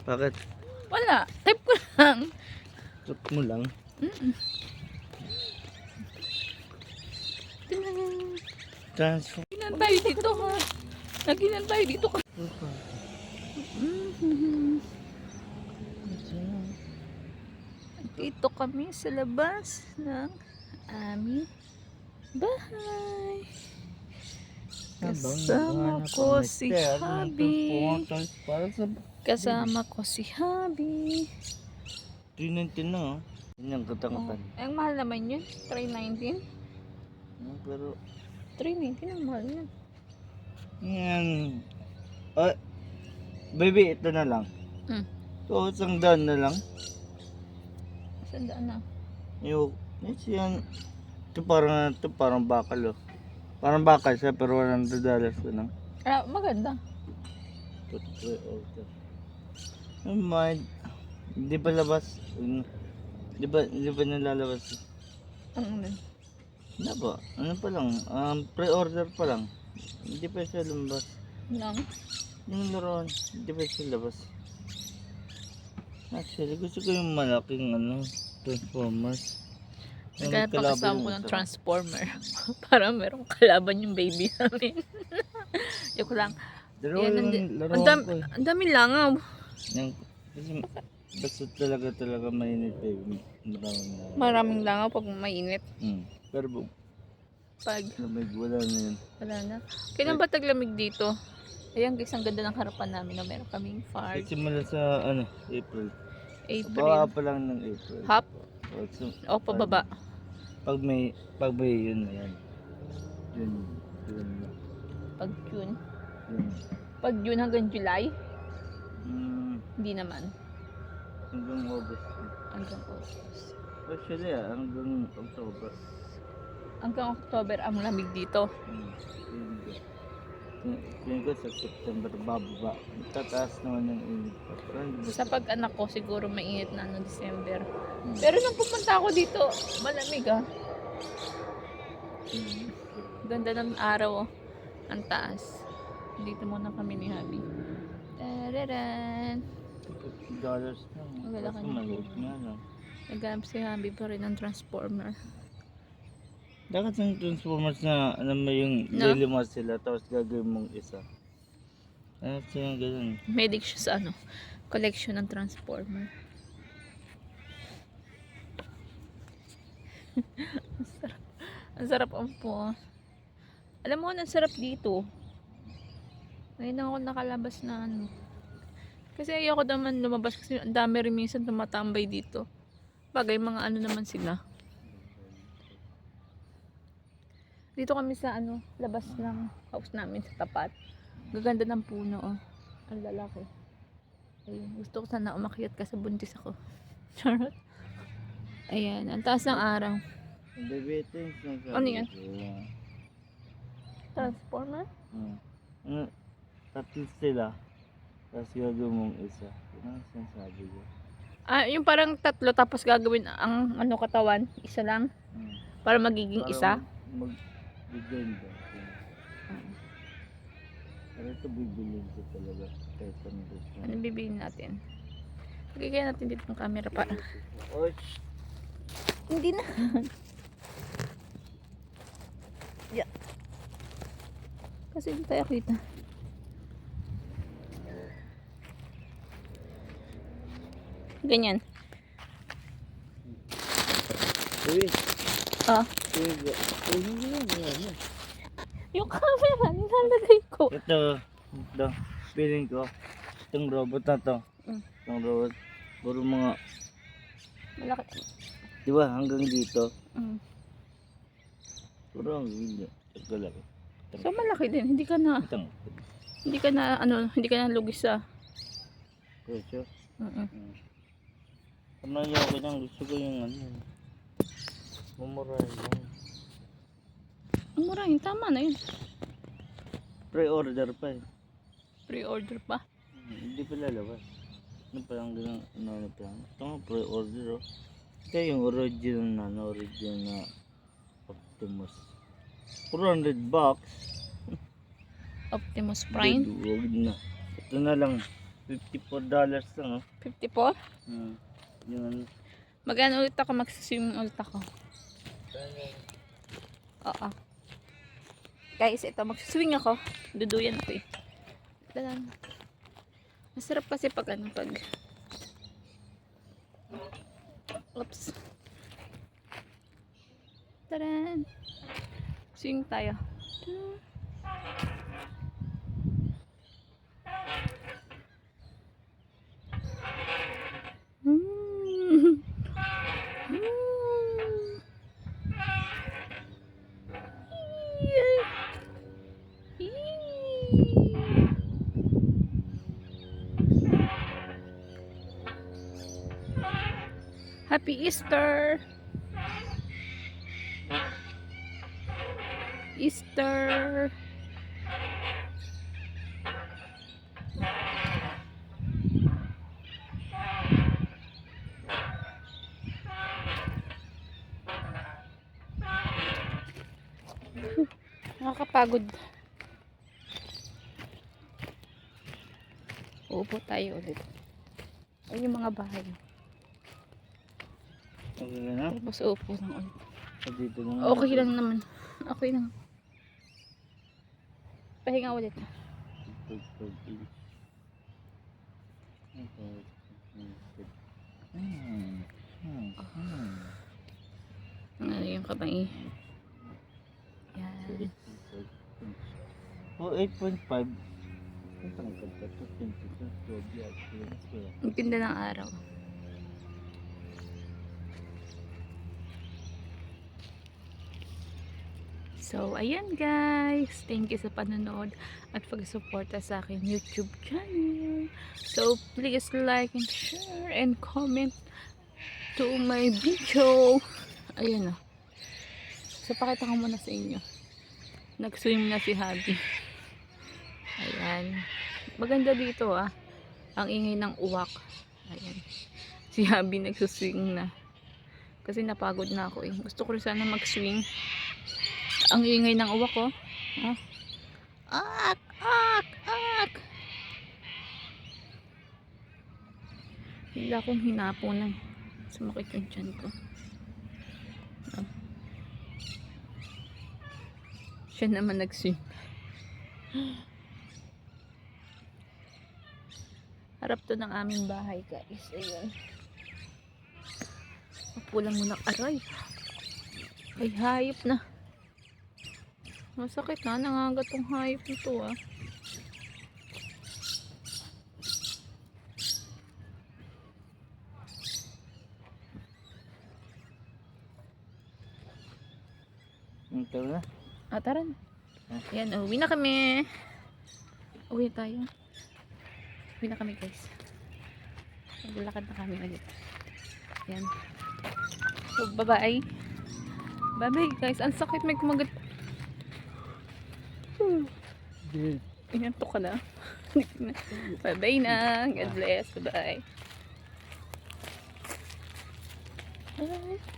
Bakit? Wala. Type ko lang. Trip mo lang. Transform. Naginan tayo dito ha. Naginan tayo dito. Dito kami sa labas ng aming bahay. Kasama ko si Habi. Kasama ko si Habi. 319 na, oh. Yun yung katangatan. Ang mahal naman yun. 319. Pero, 319 ang mahal yun. yan. Baby, ito na lang. So, isang daan na lang. Sandaan na. Yung, yan. Ito parang bakal, oh. Parang bakal siya, pero $100 ko lang. Ah, maganda. Oh my. Hindi pa labas. Hindi ba nalalabas? Ano? Hindi ba? Ano pa lang? Pre-order pa lang. Hindi pa siya lumabas. Lang? Yung laruan, hindi pa siya labas. Actually, gusto ko yung malaking Transformers. Naghanap ang kasama ko ng Transformer. Para merong kalaban yung baby namin. Joke lang. Ang dami langaw. Kasi basta talaga mainit, baby. Maraming langaw pag mainit. Pero Pag lamig, wala na yun. wala na. Kailan ba taglamig dito? Ayan guys, ang ganda ng harapan namin na meron kaming farm. Simula sa April. April. Baka pa lang ng April. Hop? O O pababa? Pag may yun na yan. Yun. Pag June? Yun. Pag June hanggang July? Hindi naman. Hanggang August. Hanggang August. Actually, hanggang October. Hanggang October ang lamig dito. Tingin ko sa September bababa. Tataas naman yung init pa. Sa pag-anak ko siguro mainit na December. Pero nung pupunta ako dito, malamig ah. Ganda ng araw oh. Ang taas. Dito muna kami ni Habi. Tararan. $50 na. Wala ka Kasi maliit nga lang. Naghanap si Habi pa rin ng Transformer. Dapat yung Transformers na alam mo yung lilimas sila tapos gagawin mong isa. Ano siya yung ganun? Medic siya sa collection ng Transformer. Ang sarap ang po. Alam mo, ang sarap dito. Ngayon ako nakalabas na Kasi ayoko naman lumabas kasi ang dami rin minsan tumatambay dito. Bagay mga naman sila. Dito kami sa labas ng house namin sa tapat. Gaganda ng puno oh. Ang lalaki. Ayun, gusto ko sana umakyat kasi buntis ako. Charot. Ayan, ang taas ng araw. Baby, ito yung sinasabi. Ano yan? Transformer? Tatlo sila. Tapos gagawin mong isa. Yun ang sinasabi ko. Yung parang tatlo tapos gagawin ang katawan, isa lang. Para magiging isa. Mag-design ba? Pero ito bibilin ko talaga. Ano bibilin natin? Lagyan natin dito ng camera para. Hindi na. Yeah. Kasi hindi tayo kita. Ganyan. Uy! Yung camera, nilalagay ko. Ito, feeling ko, itong robot na to. Itong robot, puro mga, Malaki. di ba hanggang dito? Puro hanggang dito. So malaki din, hindi ka na lugis sa. Presyo? Ano yung okay lang, gusto ko yung mumurahin lang. Murahin, tama na yun. Pre-order pa eh. Pre-order pa? Hindi pa lalabas. Ano pa lang ganun, ano pa lang. Ito nga pre-order oh. Ito yung original na Optimus. $400. Optimus Prime? Huwag na. Ito na lang. $54 lang, oh. 54? Yung ano. Mag-ano ulit ako, mag-swim ulit ako. Oo. Guys, ito, mag-swing ako. Duduyan ako eh. Dalan. Masarap kasi pag ano, pag... Oops. Taran! Swing tayo. Mm. Happy Easter! Easter! Nakakapagod. Uupo tayo ulit. Ay, yung mga bahay. Okay ka na? Tapos uupo lang ulit. Dito lang. Okay lang naman. Okay lang. Pahinga ulit. Ano yung kamay? Yan. Oh, 8.5. Ang ganda ng araw. So, ayan guys. Thank you sa panonood at pag-suporta sa aking YouTube channel. So, please like and share and comment to my video. Ayan o. So, pakita ko muna sa inyo. Nag-swim na si Habi. Ayan. Maganda dito ah. Ang ingay ng uwak. Ayan. Si Habi nagsuswing na. Kasi napagod na ako eh. Gusto ko rin sana mag-swing. Ang ingay ng uwak ko. Oh. Ak! Ak! Ak! Hila akong hinapo na. Sumakit yung tiyan ko. Oh. Siya naman nag-swim. Harap to ng aming bahay guys. Ayun. Mapulang muna. Aray! Ay, hayop na. Masakit na, nangagat tong hayop nito ah. Ito na. Tara na. Yan, uwi na kami. Uwi tayo. Uwi na kami guys. Maglakad na kami ulit. Yan. So, bye-bye. Bye-bye guys. Ang sakit, may kumagat. Inantok ka na. Bye-bye na. God bless. Bye-bye. Bye.